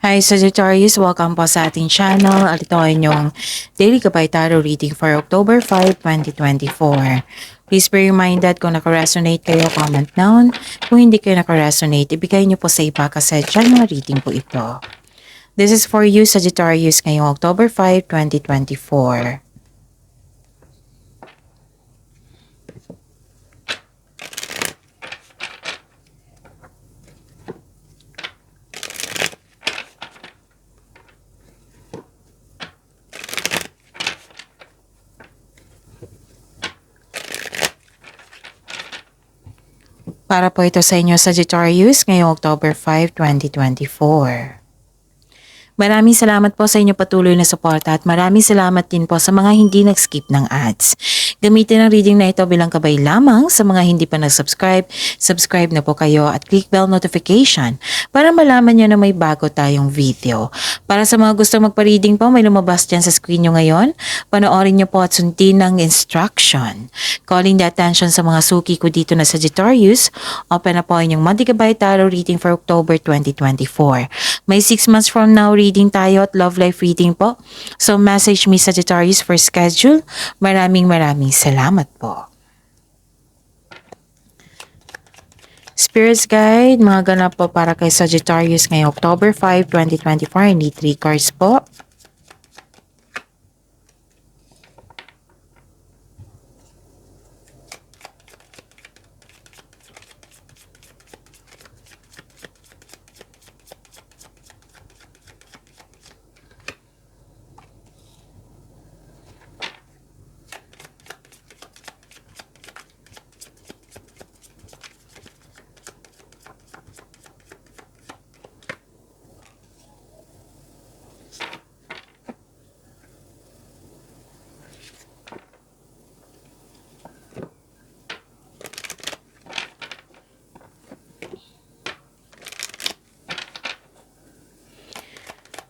Hi Sagittarius, welcome po sa ating channel at ito ay inyong Daily Gabay Tarot Reading for October 5, 2024. Please be reminded kung naka-resonate kayo, comment down. Kung hindi kayo naka-resonate, ibigay niyo po sa iba kasi channel reading po ito. This is for you Sagittarius ngayong October 5, 2024. Para po ito sa inyo Sagittarius ngayong October 5, 2024. Maraming salamat po sa inyo patuloy na suporta at maraming salamat din po sa mga hindi nag-skip ng ads. Gamitin ang reading na ito bilang gabay lamang sa mga hindi pa nag-subscribe. Subscribe na po kayo at click bell notification para malaman nyo na may bago tayong video. Para sa mga gusto magpa-reading po, may lumabas dyan sa screen nyo ngayon. Panoorin nyo po at sundin ng instruction. Calling the attention sa mga suki ko dito na Sagittarius, open na po inyong monthly gabay tarot reading for October 2024. May 6 months from now reading tayo at love life reading po. So message me Sagittarius for schedule. Maraming salamat po. Spirits Guide, mga ganap po para kay Sagittarius ngayong October 5, 2024. I need 3 cards po.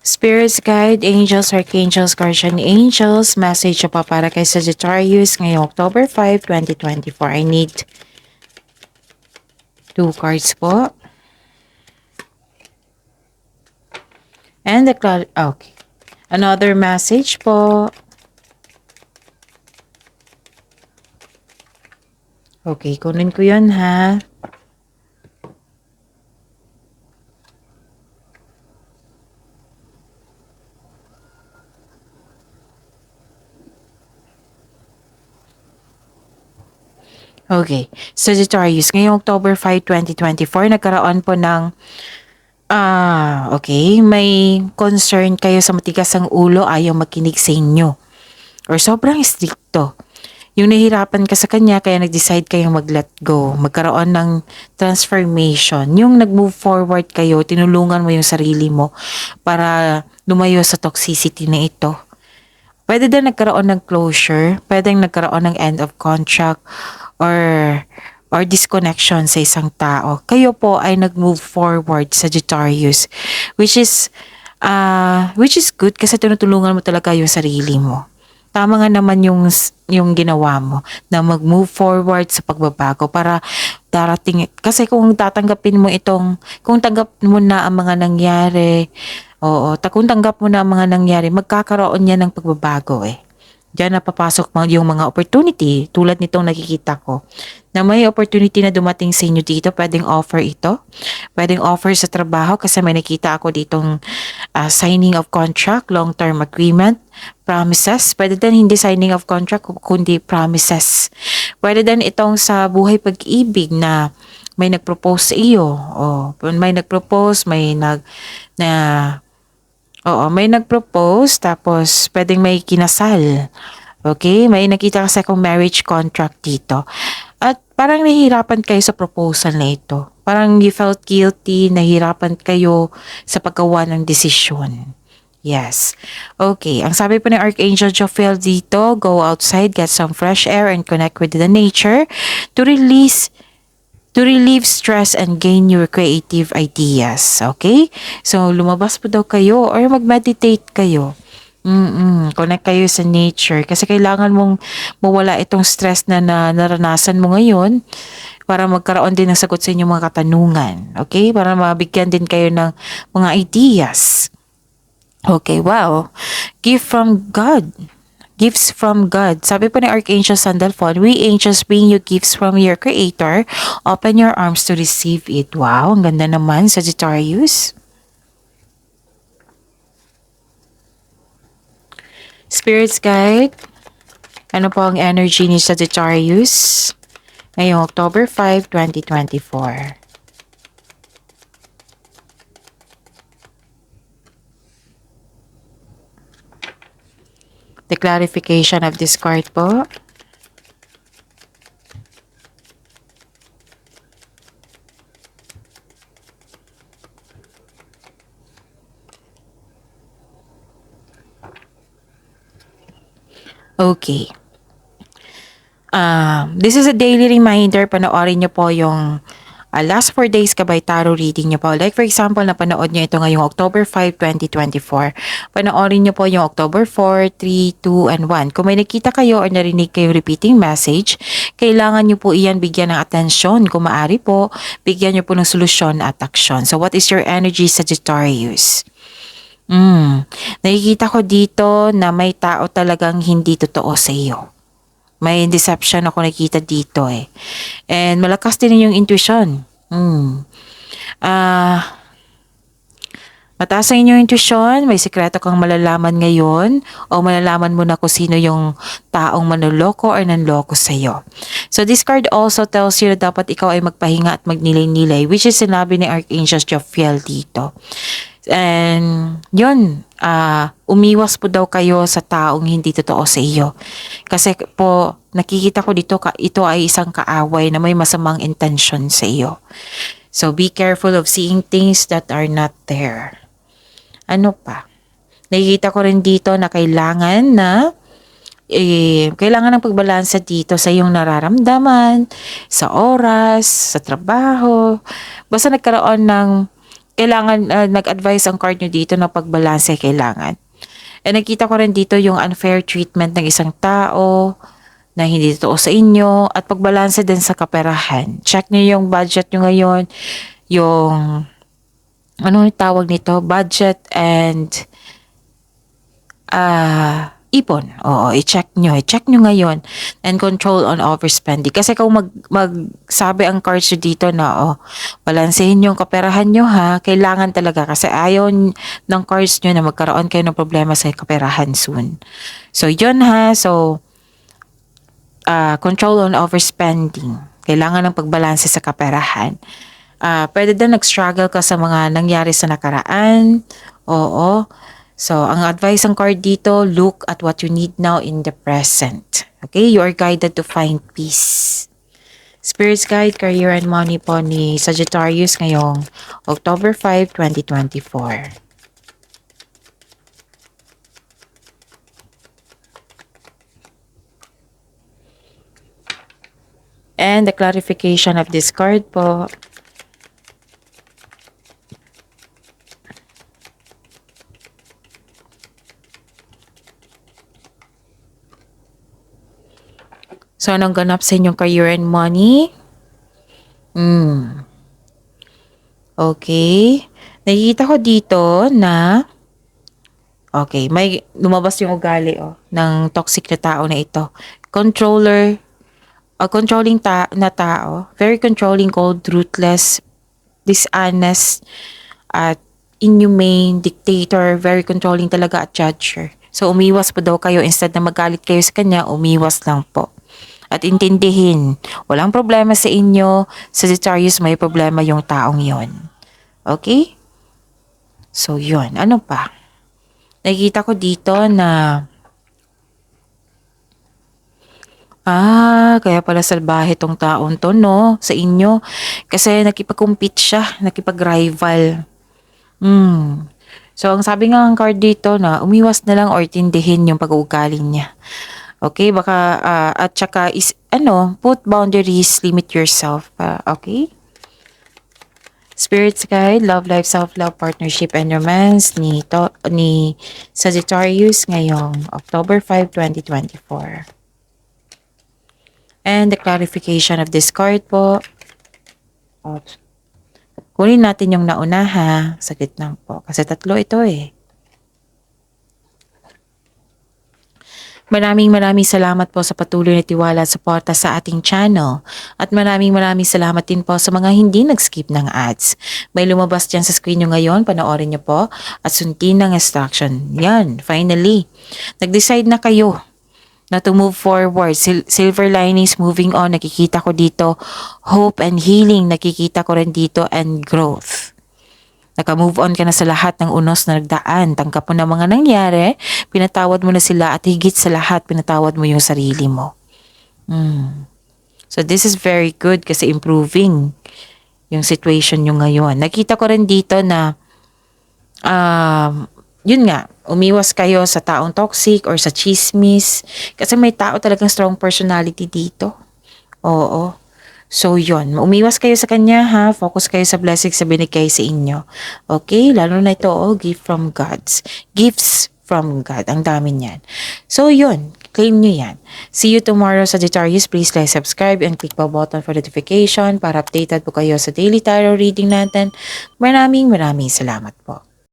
Spirits Guide, Angels, Archangels, Guardian Angels, message pa para kay Sagittarius ngayong October 5, 2024. I need 2 cards po. And the cloud, okay. Another message po. Okay, kunin ko yun ha. Okay, Sagittarius, ngayong October 5, 2024, nagkaroon po ng, okay, may concern kayo sa matigas ang ulo, ayaw makinig sa inyo. Or sobrang stricto. Yung nahihirapan ka sa kanya, kaya nag-decide kayong mag-let go. Magkaroon ng transformation. Yung nag-move forward kayo, tinulungan mo yung sarili mo para lumayo sa toxicity na ito. Pwede din nagkaroon ng closure, pwedeng nagkaroon ng end of contract or disconnection sa isang tao. Kayo po ay nag-move forward, Sagittarius, which is good kasi tinutulungan mo talaga yung sarili mo. Tama nga naman yung ginawa mo na mag-move forward sa pagbabago para darating. Kasi kung tatanggapin mo kung tanggap mo na ang mga nangyari, kung tanggap mo na ang mga nangyari, magkakaroon yan ng pagbabago eh. Diyan napapasok yung mga opportunity tulad nitong nakikita ko na may opportunity na dumating sa inyo dito. Pwedeng offer ito. Pwedeng offer sa trabaho kasi may nakita ako ditong signing of contract, long-term agreement, promises. Pwede din hindi signing of contract kundi promises. Pwede din itong sa buhay pag-ibig na may nag-propose sa iyo. May nag-propose, may nag-propose tapos pwedeng may kinasal. Okay? May nakita kasi akong marriage contract dito. At parang nahihirapan kayo sa proposal na ito. Parang you felt guilty, nahihirapan kayo sa paggawa ng desisyon. Yes. Okay. Ang sabi po ng Archangel Jophiel dito, go outside, get some fresh air and connect with the nature to relieve stress and gain your creative ideas. Okay? So, lumabas po daw kayo or mag-meditate kayo. Connect kayo sa nature. Kasi kailangan mong mawala itong stress na naranasan mo ngayon para magkaroon din ng sagot sa inyong mga katanungan. Okay? Para mabigyan din kayo ng mga ideas. Okay, wow. Gift from God. Gifts from God. Sabi po ni Archangel Sandalphon, we angels bring you gifts from your Creator. Open your arms to receive it. Wow, ang ganda naman, Sagittarius. Spirits Guide, ano po ang energy ni Sagittarius ngayong October 5, 2024? The clarification of this card po. Okay. This is a daily reminder. Panoorin nyo po yung last 4 days kabay tarot reading nyo po. Like for example, napanood nyo ito ngayong October 5, 2024. Panoorin nyo po yung October 4, 3, 2, and 1. Kung may nakita kayo or narinig kayo repeating message, kailangan nyo po iyan bigyan ng atensyon. Kung maaari po, bigyan nyo po ng solusyon at aksyon. So what is your energy, Sagittarius? Nakikita ko dito na may tao talagang hindi totoo sa iyo. May deception ako nakita dito eh. And malakas din yung intuition. Mataas ang inyong intuition, may sikreto kang malalaman ngayon o malalaman mo na kung sino yung taong manloloko or nanloko sa'yo. So this card also tells you na dapat ikaw ay magpahinga at magnilay-nilay, which is sinabi ni Archangel Jophiel dito. And yun, umiwas po daw kayo sa taong hindi totoo sa iyo. Kasi po, nakikita ko dito, ito ay isang kaaway na may masamang intention sa iyo. So be careful of seeing things that are not there. Ano pa? Nakikita ko rin dito na kailangan ng pagbalansa dito sa iyong nararamdaman, sa oras, sa trabaho. Basta nagkaroon ng kailangan, nag-advise ang card nyo dito na pagbalanse kailangan. And nakita ko rin dito yung unfair treatment ng isang tao na hindi totoo sa inyo at pagbalanse din sa kaperahan. Check nyo yung budget nyo ngayon, yung ano tawag nito, budget and ipon. Oo, i-check nyo ngayon and control on overspending. Kasi kung magsabi ang cards nyo dito na, balansehin yung kaperahan nyo ha, kailangan talaga kasi ayaw ng cards nyo na magkaroon kayo ng problema sa kaperahan soon. So, yun ha. So, control on overspending. Kailangan ng pagbalanse sa kaperahan. Pwede din nag-struggle ka sa mga nangyari sa nakaraan. Oo. So, ang advice ng card dito, look at what you need now in the present. Okay? You are guided to find peace. Spirits Guide, Career and Money po ni Sagittarius ngayong October 5, 2024. And the clarification of this card po. So, anong ganap sa inyong career and money? Okay. Nakikita ko dito na okay, may lumabas yung ugali ng toxic na tao na ito. Controlling na tao. Very controlling, cold, ruthless, dishonest, at inhumane, dictator, very controlling talaga at judger. So, umiwas po daw kayo. Instead na magalit kayo sa kanya, umiwas lang po. At intindihin, walang problema sa inyo, Sagittarius, may problema yung taong yon. Okay? So, yun. Ano pa? Nakikita ko dito na kaya pala salbahe tong taon to, no? Sa inyo. Kasi nakipag-compete siya, nakipag-rival. So, ang sabi nga ng card dito na umiwas na lang or tindihin yung pag-uugali niya. Okay, baka, at saka put boundaries, limit yourself. Okay? Spirits Guide, Love Life, Self-Love, Partnership, and Romance ni Sagittarius ngayong October 5, 2024. And the clarification of this card po. Kunin natin yung nauna ha. Saglit lang po. Kasi tatlo ito eh. Maraming salamat po sa patuloy na tiwala at suporta sa ating channel. At maraming salamat din po sa mga hindi nag-skip ng ads. May lumabas dyan sa screen nyo ngayon, panoorin nyo po at sundin ng instruction. Yan, finally. Nag-decide na kayo na to move forward. Silver linings, moving on, nakikita ko dito. Hope and healing, nakikita ko rin dito, and growth. Naka-move on ka na sa lahat ng unos na nagdaan. Tanggap mo na mga nangyari, pinatawad mo na sila, at higit sa lahat, pinatawad mo yung sarili mo. So this is very good kasi improving yung situation nyo ngayon. Nakita ko rin dito na yun nga, umiwas kayo sa taong toxic or sa chismis. Kasi may tao talagang strong personality dito. Oo. So yun, umiwas kayo sa kanya ha. Focus kayo sa blessings na binigay sa inyo. Okay? Lalo na ito, gift from God's. Gifts from God. Ang dami niyan. So yun, claim nyo yan. See you tomorrow, Sagittarius. Please like, subscribe, and click the button for notification para updated po kayo sa daily tarot reading natin. Maraming salamat po.